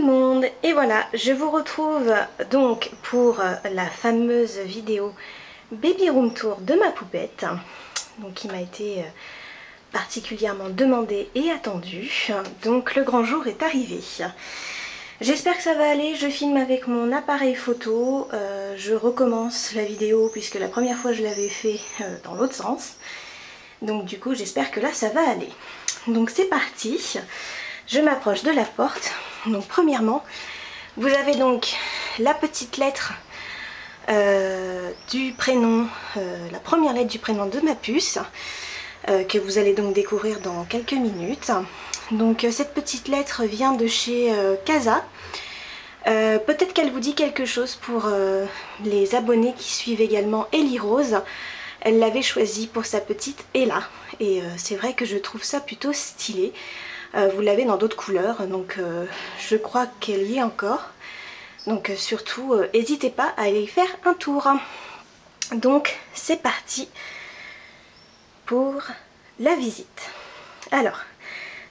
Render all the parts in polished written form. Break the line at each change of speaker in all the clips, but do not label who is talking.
le monde, et voilà, je vous retrouve donc pour la fameuse vidéo Baby Room Tour de ma poupette, donc qui m'a été particulièrement demandée et attendue. Donc le grand jour est arrivé. J'espère que ça va aller, je filme avec mon appareil photo, je recommence la vidéo puisque la première fois je l'avais fait dans l'autre sens. Donc du coup j'espère que là ça va aller. Donc c'est parti, je m'approche de la porte. Donc premièrement, vous avez donc la petite lettre du prénom, la première lettre du prénom de ma puce, que vous allez donc découvrir dans quelques minutes. Donc cette petite lettre vient de chez Casa. Peut-être qu'elle vous dit quelque chose pour les abonnés qui suivent également Ellie Rose. Elle l'avait choisie pour sa petite Ella. Et c'est vrai que je trouve ça plutôt stylé. Vous l'avez dans d'autres couleurs, donc je crois qu'elle y est encore. Donc surtout, n'hésitez pas à aller y faire un tour. Donc c'est parti pour la visite. Alors,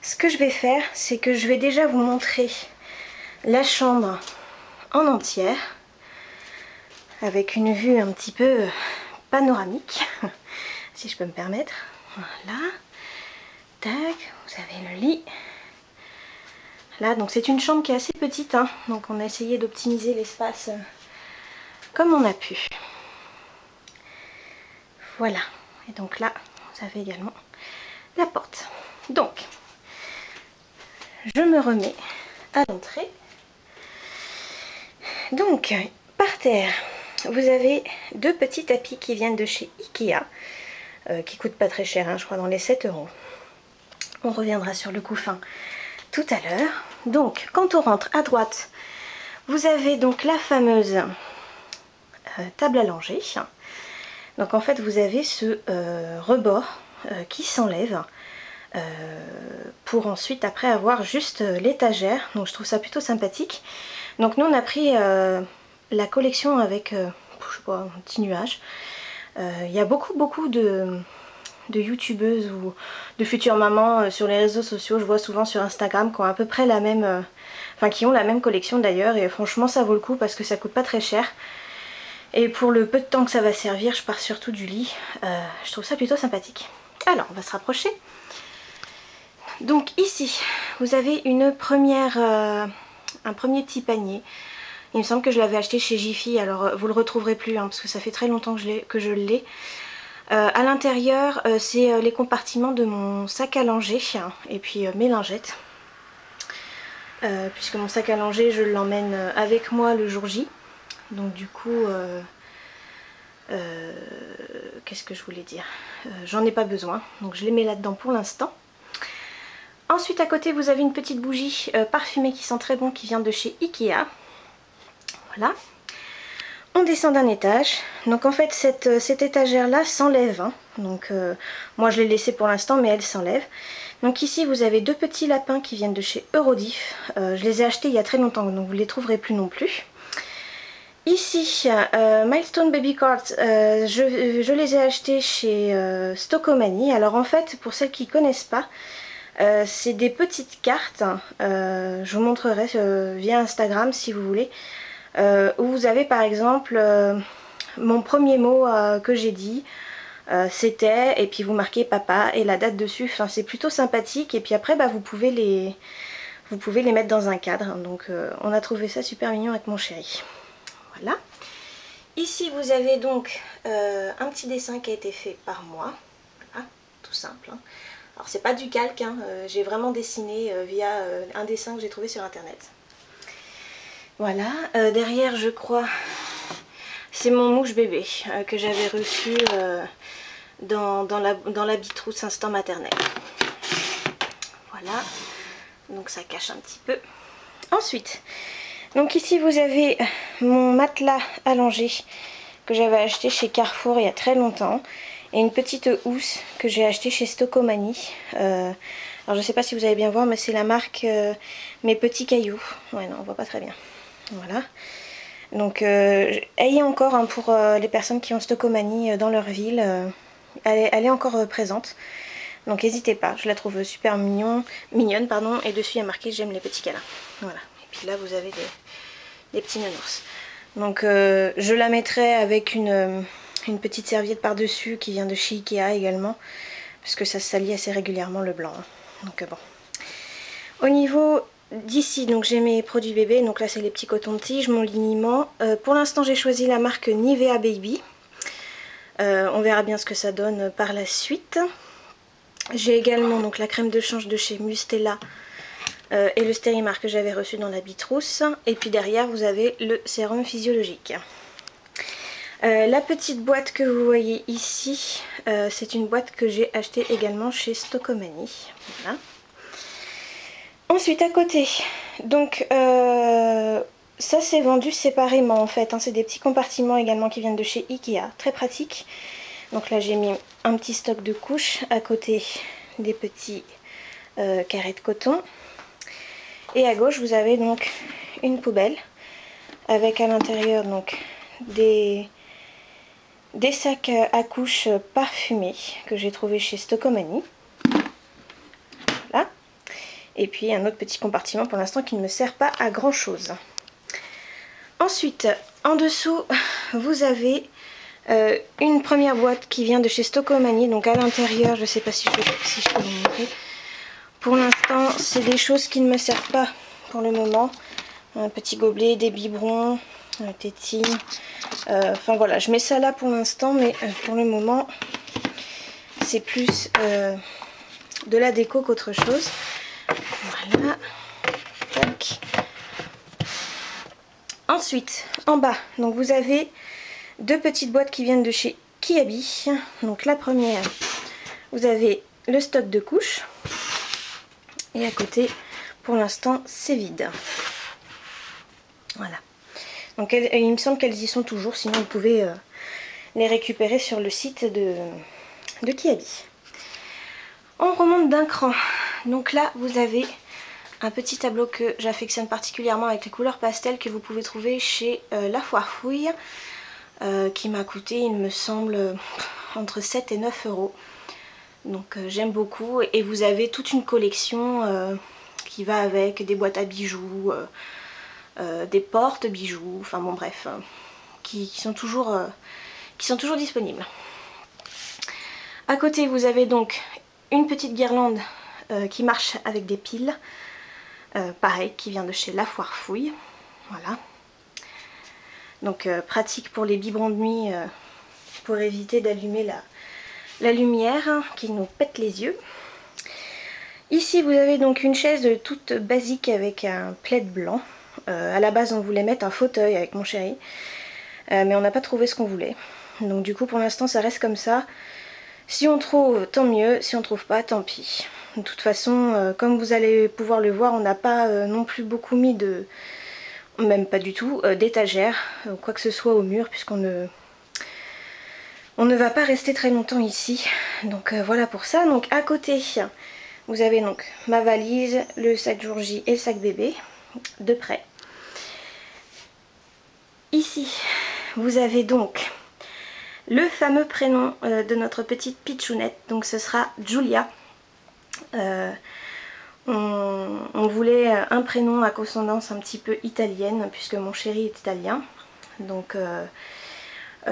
ce que je vais faire, c'est que je vais déjà vous montrer la chambre en entière, avec une vue un petit peu panoramique, si je peux me permettre. Voilà. Tac, vous avez le lit. Là, donc c'est une chambre qui est assez petite, hein, donc on a essayé d'optimiser l'espace comme on a pu. Voilà, et donc là, vous avez également la porte. Donc, je me remets à l'entrée. Donc, par terre, vous avez deux petits tapis qui viennent de chez Ikea, qui coûtent pas très cher, hein, je crois dans les 7 €. On reviendra sur le couffin tout à l'heure. Donc quand on rentre à droite, vous avez donc la fameuse table à langer. Donc en fait vous avez ce rebord qui s'enlève pour ensuite après avoir juste l'étagère. Donc je trouve ça plutôt sympathique. Donc nous on a pris la collection avec je sais pas, un petit nuage. Il y a beaucoup de youtubeuses ou de futures mamans sur les réseaux sociaux, je vois souvent sur Instagram, qui ont à peu près la même, enfin qui ont la même collection d'ailleurs, et franchement ça vaut le coup parce que ça coûte pas très cher. Et pour le peu de temps que ça va servir, je pars surtout du lit. Je trouve ça plutôt sympathique. Alors on va se rapprocher. Donc ici, vous avez une première, un premier petit panier. Il me semble que je l'avais acheté chez Jiffy, alors vous le retrouverez plus, hein, parce que ça fait très longtemps que je l'ai. À l'intérieur, c'est les compartiments de mon sac à langer et puis mes lingettes. Puisque mon sac à langer, je l'emmène avec moi le jour J. Donc du coup, qu'est-ce que je voulais dire, j'en ai pas besoin. Donc je les mets là-dedans pour l'instant. Ensuite, à côté, vous avez une petite bougie parfumée qui sent très bon, qui vient de chez Ikea. Voilà. On descend d'un étage, donc en fait cette étagère là s'enlève, hein. Donc moi je l'ai laissée pour l'instant mais elle s'enlève. Donc ici vous avez deux petits lapins qui viennent de chez Eurodif, je les ai achetés il y a très longtemps donc vous ne les trouverez plus non plus. Ici Milestone Baby Cards, je les ai achetés chez Stockomanie. Alors en fait pour celles qui ne connaissent pas, c'est des petites cartes, je vous montrerai via Instagram si vous voulez. Où vous avez par exemple mon premier mot que j'ai dit, c'était, et puis vous marquez papa et la date dessus. Enfin c'est plutôt sympathique, et puis après bah, vous pouvez les mettre dans un cadre. Donc on a trouvé ça super mignon avec mon chéri. Voilà. Ici vous avez donc un petit dessin qui a été fait par moi. Voilà, tout simple, hein. Alors c'est pas du calque, hein, j'ai vraiment dessiné via un dessin que j'ai trouvé sur internet. Voilà, derrière je crois c'est mon mouche bébé que j'avais reçu dans la bitrousse instant maternelle. Voilà, donc ça cache un petit peu. Ensuite, donc ici vous avez mon matelas allongé que j'avais acheté chez Carrefour il y a très longtemps. Et une petite housse que j'ai acheté chez Stockomanie. Alors je sais pas si vous allez bien voir, mais c'est la marque Mes Petits Cailloux. Ouais non, on voit pas très bien. Voilà. Donc ayez encore, hein, pour les personnes qui ont Stockomanie dans leur ville, elle est encore présente. Donc n'hésitez pas, je la trouve super mignonne, pardon, et dessus il y a marqué j'aime les petits câlins. Voilà, Puis là vous avez des petits nounours. Donc je la mettrai avec une petite serviette par-dessus qui vient de chez Ikea également. Parce que ça se salit assez régulièrement le blanc. Hein. Donc bon. Au niveau d'ici, donc j'ai mes produits bébés. Donc là c'est les petits cotons-tiges, mon liniment. Pour l'instant j'ai choisi la marque Nivea Baby. On verra bien ce que ça donne par la suite. J'ai également donc la crème de change de chez Mustela et le Stérimar que j'avais reçu dans la Bitrousse. Et puis derrière vous avez le sérum physiologique. La petite boîte que vous voyez ici, c'est une boîte que j'ai achetée également chez Stockomanie. Voilà. Ensuite à côté, donc ça c'est vendu séparément en fait, hein, c'est des petits compartiments également qui viennent de chez Ikea, très pratique. Donc là j'ai mis un petit stock de couches à côté des petits carrés de coton. Et à gauche vous avez donc une poubelle avec à l'intérieur donc des sacs à couches parfumés que j'ai trouvé chez Stockomanie. Voilà. Et puis un autre petit compartiment pour l'instant qui ne me sert pas à grand chose. Ensuite, en dessous, vous avez une première boîte qui vient de chez Stockomanie. Donc à l'intérieur, je ne sais pas si je peux vous montrer. Pour l'instant, c'est des choses qui ne me servent pas pour le moment. Un petit gobelet, des biberons, tétine. Enfin voilà, je mets ça là pour l'instant, mais pour le moment, c'est plus de la déco qu'autre chose. Voilà. Tac. Ensuite, en bas, donc vous avez deux petites boîtes qui viennent de chez Kiabi. Donc la première, vous avez le stock de couches. Et à côté, pour l'instant, c'est vide. Voilà. Donc il me semble qu'elles y sont toujours, sinon vous pouvez les récupérer sur le site de Kiabi. On remonte d'un cran. Donc là, vous avez un petit tableau que j'affectionne particulièrement avec les couleurs pastel que vous pouvez trouver chez La Foire Fouille, qui m'a coûté, il me semble, entre 7 et 9 euros. Donc j'aime beaucoup. Et vous avez toute une collection qui va avec des boîtes à bijoux, des portes bijoux, enfin bon bref, qui sont toujours disponibles. À côté vous avez donc une petite guirlande qui marche avec des piles, pareil, qui vient de chez La Foire Fouille. Voilà. Donc pratique pour les biberons de nuit, pour éviter d'allumer la lumière qui nous pète les yeux. Ici vous avez donc une chaise toute basique avec un plaid blanc. À la base on voulait mettre un fauteuil avec mon chéri, mais on n'a pas trouvé ce qu'on voulait. Donc du coup pour l'instant ça reste comme ça. Si on trouve, tant mieux. Si on trouve pas, tant pis. De toute façon, comme vous allez pouvoir le voir, on n'a pas non plus beaucoup mis de... Même pas du tout, d'étagères, quoi que ce soit au mur, puisqu'on ne va pas rester très longtemps ici. Donc voilà pour ça. Donc à côté, vous avez donc ma valise, le sac jour J et le sac bébé, de près. Ici, vous avez donc le fameux prénom de notre petite pitchounette, donc ce sera Giulia. On voulait un prénom à consonance un petit peu italienne, puisque mon chéri est italien. Donc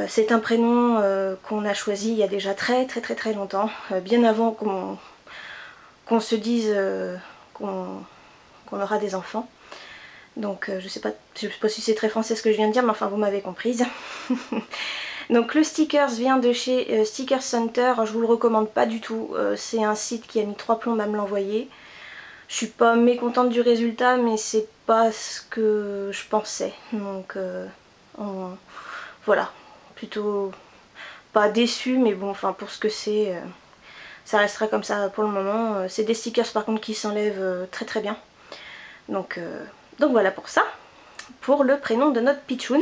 c'est un prénom qu'on a choisi il y a déjà très longtemps, bien avant qu'on se dise qu'on aura des enfants. Donc je sais pas si c'est très français ce que je viens de dire, mais enfin vous m'avez comprise. Donc le stickers vient de chez Sticker Center, je vous le recommande pas du tout, c'est un site qui a mis 3 plombes à me l'envoyer. Je suis pas mécontente du résultat, mais c'est pas ce que je pensais, donc voilà, plutôt pas déçue, mais bon, enfin pour ce que c'est, ça restera comme ça pour le moment. C'est des stickers par contre qui s'enlèvent très bien, donc voilà pour ça, pour le prénom de notre pitchoun.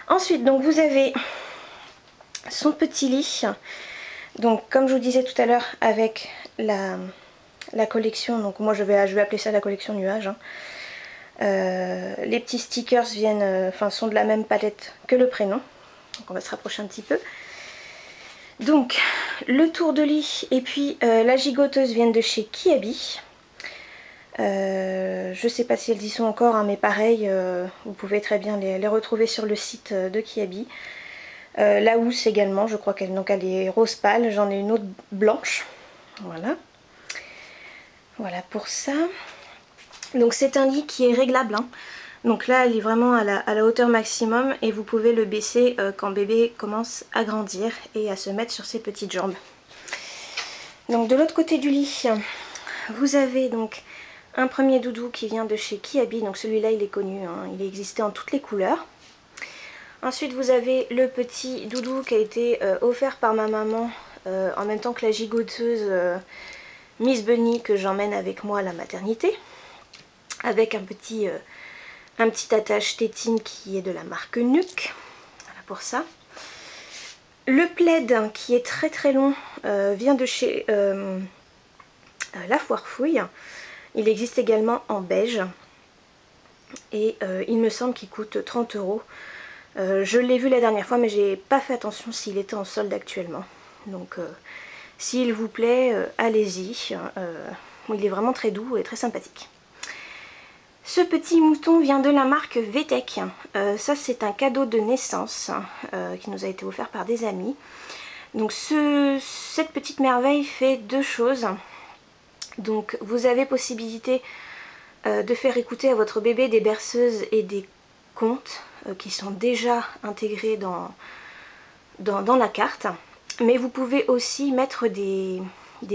Ensuite donc vous avez son petit lit, donc comme je vous disais tout à l'heure avec la collection, donc moi je vais appeler ça la collection nuage, hein. Les petits stickers viennent, sont de la même palette que le prénom, donc on va se rapprocher un petit peu. Donc le tour de lit et puis la gigoteuse viennent de chez Kiabi. Je sais pas si elles y sont encore, hein, mais pareil, vous pouvez très bien les retrouver sur le site de Kiabi. La housse également, je crois qu'elle est rose pâle, j'en ai une autre blanche. Voilà. Voilà pour ça. Donc c'est un lit qui est réglable, hein. Donc là elle est vraiment à la hauteur maximum et vous pouvez le baisser quand bébé commence à grandir et à se mettre sur ses petites jambes. Donc de l'autre côté du lit, vous avez donc un premier doudou qui vient de chez Kiabi. Donc celui-là il est connu, hein, il existait en toutes les couleurs. Ensuite vous avez le petit doudou qui a été offert par ma maman en même temps que la gigoteuse Miss Bunny que j'emmène avec moi à la maternité. Avec un petit attache tétine qui est de la marque Nuke. Voilà pour ça. Le plaid qui est très très long vient de chez La Foire Fouille. Il existe également en beige. Et il me semble qu'il coûte 30 €. Je l'ai vu la dernière fois mais j'ai pas fait attention s'il était en solde actuellement. Donc s'il vous plaît, allez-y. Il est vraiment très doux et très sympathique. Ce petit mouton vient de la marque VTech. Ça c'est un cadeau de naissance qui nous a été offert par des amis. Donc cette petite merveille fait deux choses. Donc vous avez possibilité de faire écouter à votre bébé des berceuses et des contes qui sont déjà intégrés dans la carte. Mais vous pouvez aussi mettre des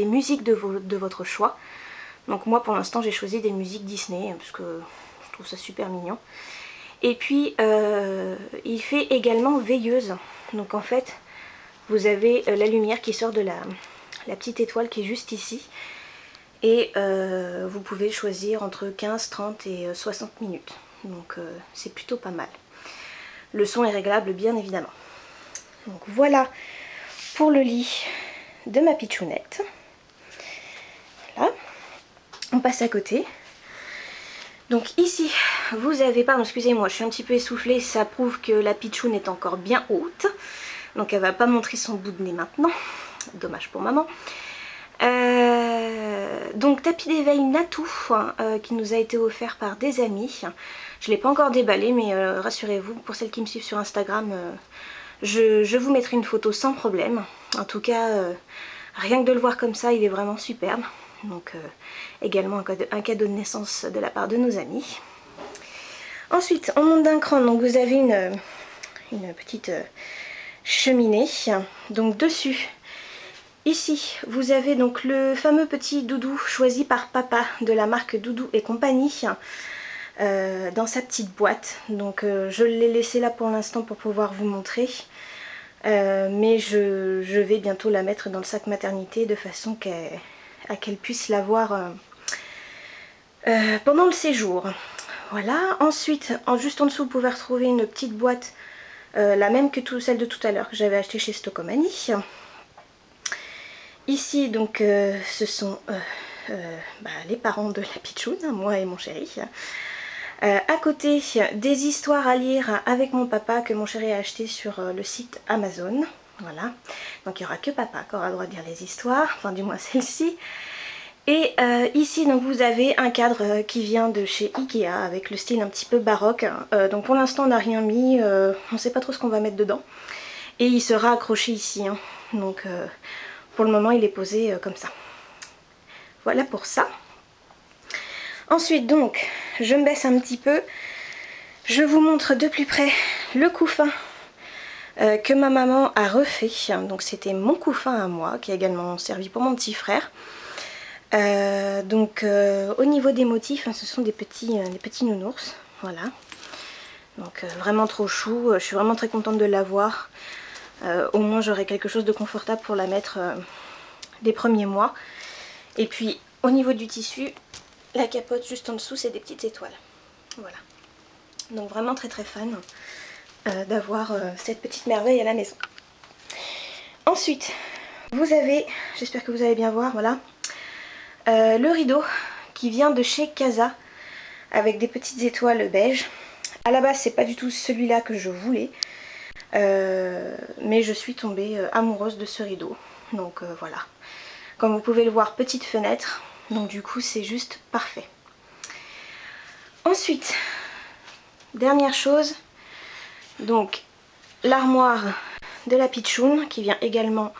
musiques de votre choix. Donc moi pour l'instant j'ai choisi des musiques Disney parce que je trouve ça super mignon. Et puis il fait également veilleuse. Donc en fait vous avez la lumière qui sort de la petite étoile qui est juste ici. Et vous pouvez choisir entre 15, 30 et 60 minutes. Donc c'est plutôt pas mal. Le son est réglable bien évidemment. Donc voilà pour le lit de ma pitchounette. Voilà. On passe à côté. Donc ici vous avez, pardon excusez-moi je suis un petit peu essoufflée, ça prouve que la pitchoune est encore bien haute. Donc elle va pas montrer son bout de nez maintenant. Dommage pour maman. Donc tapis d'éveil Natou qui nous a été offert par des amis. Je ne l'ai pas encore déballé mais rassurez-vous, pour celles qui me suivent sur Instagram, je vous mettrai une photo sans problème. En tout cas, rien que de le voir comme ça, il est vraiment superbe. Donc également un cadeau de naissance de la part de nos amis. Ensuite, on monte d'un cran, donc vous avez une petite cheminée. Donc dessus, ici, vous avez donc le fameux petit doudou choisi par papa de la marque Doudou et compagnie dans sa petite boîte. Donc je l'ai laissé là pour l'instant pour pouvoir vous montrer. Mais je vais bientôt la mettre dans le sac maternité de façon qu'elle puisse l'avoir pendant le séjour. Voilà. Ensuite, juste en dessous, vous pouvez retrouver une petite boîte, la même que celle de tout à l'heure que j'avais achetée chez Stocomanie. Ici, donc, ce sont les parents de la pitchoune, moi et mon chéri. À côté, des histoires à lire avec mon papa que mon chéri a acheté sur le site Amazon. Voilà. Donc il n'y aura que papa qui aura le droit de lire les histoires, enfin du moins celle-ci. Et ici donc vous avez un cadre qui vient de chez Ikea avec le style un petit peu baroque. Donc pour l'instant on n'a rien mis, on ne sait pas trop ce qu'on va mettre dedans. Et il sera accroché ici. Hein. Donc pour le moment il est posé comme ça. Voilà pour ça. Ensuite donc je me baisse un petit peu. Je vous montre de plus près le couffin que ma maman a refait. Donc c'était mon couffin à moi qui a également servi pour mon petit frère. Au niveau des motifs, ce sont des petits nounours, voilà. Donc vraiment trop chou, je suis vraiment très contente de l'avoir. Au moins j'aurai quelque chose de confortable pour la mettre les premiers mois. Et puis au niveau du tissu, la capote juste en dessous c'est des petites étoiles. Voilà. Donc vraiment très très fan d'avoir cette petite merveille à la maison. Ensuite, vous avez, j'espère que vous allez bien voir, voilà. Le rideau qui vient de chez Casa avec des petites étoiles beige. À la base c'est pas du tout celui-là que je voulais mais je suis tombée amoureuse de ce rideau. Donc voilà, comme vous pouvez le voir, petite fenêtre, donc du coup c'est juste parfait. Ensuite, dernière chose, donc l'armoire de la pitchoun qui vient également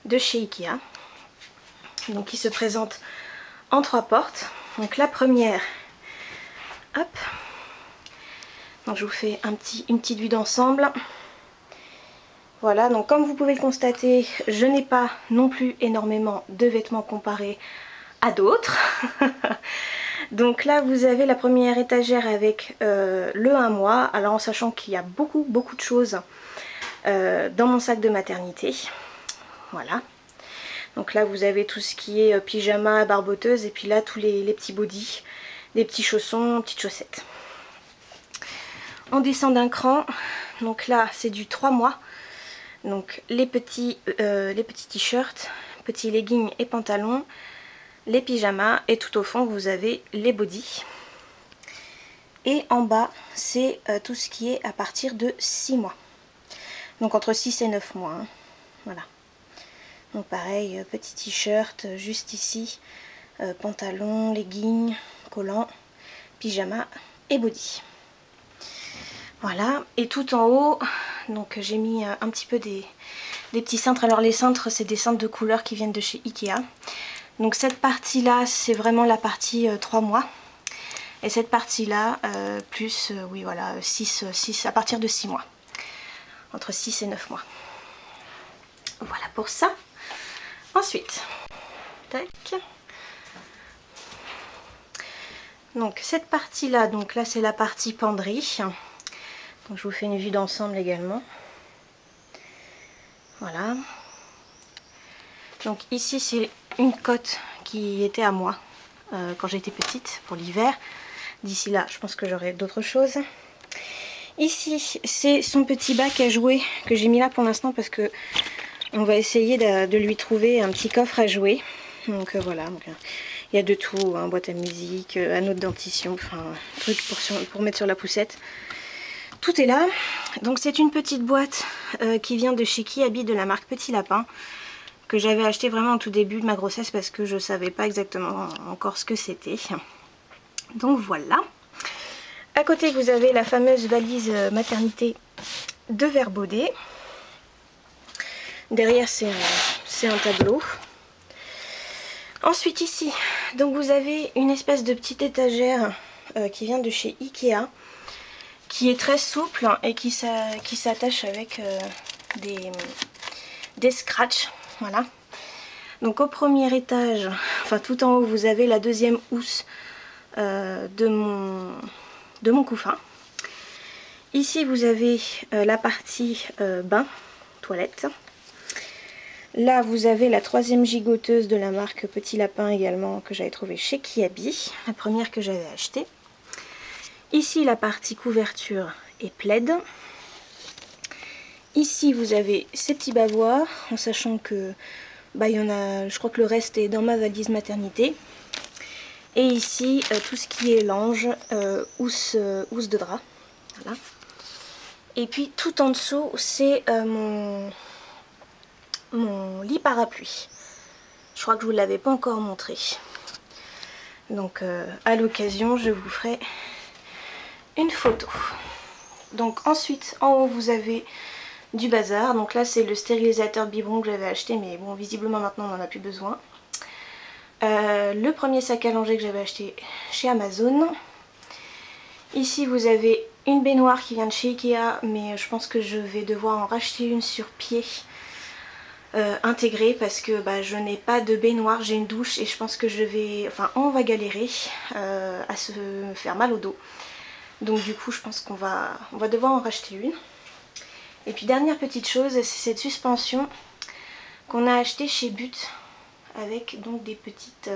de chez Ikea. Donc qui se présente en 3 portes. Donc la première, hop, donc je vous fais une petite vue d'ensemble. Voilà, donc comme vous pouvez le constater, je n'ai pas non plus énormément de vêtements comparés à d'autres. Donc là vous avez la première étagère avec le 1 mois, alors en sachant qu'il y a beaucoup de choses dans mon sac de maternité. Voilà. Donc là vous avez tout ce qui est pyjama, barboteuse, et puis là tous les petits bodys, des petits chaussons, petites chaussettes. On descend d'un cran, donc là c'est du 3 mois. Donc les petits t-shirts, petits leggings et pantalons, les pyjamas, et tout au fond vous avez les bodys. Et en bas c'est tout ce qui est à partir de 6 mois. Donc entre 6 et 9 mois. Hein. Voilà. Donc pareil, petit t-shirt juste ici, pantalon, leggings, collants, pyjama et body. Voilà, et tout en haut, donc j'ai mis un petit peu des petits cintres. Alors les cintres, c'est des cintres de couleur qui viennent de chez Ikea. Donc cette partie là, c'est vraiment la partie 3 mois. Et cette partie là, plus, oui voilà, 6 à partir de 6 mois. Entre 6 et 9 mois. Voilà pour ça. Ensuite, tac. Donc cette partie là, donc là c'est la partie penderie. Donc je vous fais une vue d'ensemble également. Voilà. Donc ici c'est une cotte qui était à moi quand j'étais petite pour l'hiver. D'ici là je pense que j'aurai d'autres choses. Ici c'est son petit bac à jouer que j'ai mis là pour l'instant parce que on va essayer de lui trouver un petit coffre à jouer. Donc voilà, il y a de tout, hein, boîte à musique, anneau de dentition, enfin truc pour mettre sur la poussette. Tout est là. Donc c'est une petite boîte qui vient de chez Kiabi de la marque Petit Lapin, que j'avais acheté vraiment au tout début de ma grossesse parce que je ne savais pas exactement encore ce que c'était. Donc voilà. À côté vous avez la fameuse valise maternité de Vert Baudet. Derrière c'est un tableau. Ensuite ici, donc vous avez une espèce de petite étagère qui vient de chez Ikea, qui est très souple et qui s'attache avec des scratchs. Voilà. Donc au premier étage, enfin tout en haut, vous avez la deuxième housse de mon couffin. Ici vous avez la partie bain, toilette. Là vous avez la troisième gigoteuse de la marque Petit Lapin également, que j'avais trouvé chez Kiabi, la première que j'avais achetée. Ici la partie couverture et plaid. Ici vous avez ces petits bavoirs, en sachant que il y en a, je crois que le reste est dans ma valise maternité. Et ici tout ce qui est linge, housse de drap. Voilà. Et puis tout en dessous c'est mon lit parapluie. Je crois que je vous l'avais pas encore montré. Donc à l'occasion je vous ferai une photo. Donc ensuite en haut vous avez du bazar. Donc là c'est le stérilisateur biberon que j'avais acheté, mais bon visiblement maintenant on n'en a plus besoin. Le premier sac à langer que j'avais acheté chez Amazon. Ici vous avez une baignoire qui vient de chez Ikea, mais je pense que je vais devoir en racheter une sur pied intégrée, parce que je n'ai pas de baignoire, j'ai une douche et je pense que on va galérer à se faire mal au dos. Donc du coup je pense qu'on va devoir en racheter une. Et puis dernière petite chose, c'est cette suspension qu'on a achetée chez But, avec donc des petites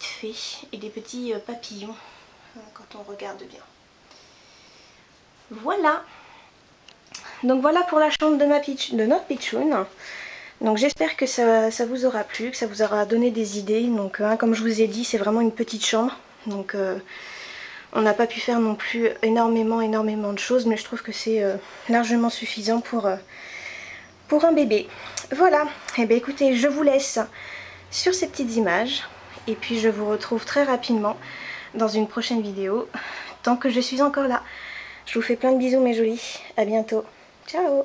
fées et des petits papillons quand on regarde bien. Voilà. Donc voilà pour la chambre de notre pitchoun. Donc j'espère que ça vous aura plu, que ça vous aura donné des idées. Donc comme je vous ai dit, c'est vraiment une petite chambre. Donc on n'a pas pu faire non plus énormément de choses, mais je trouve que c'est largement suffisant pour un bébé. Voilà. Et bien écoutez, je vous laisse sur ces petites images. Et puis je vous retrouve très rapidement dans une prochaine vidéo, tant que je suis encore là. Je vous fais plein de bisous mes jolis, à bientôt, ciao.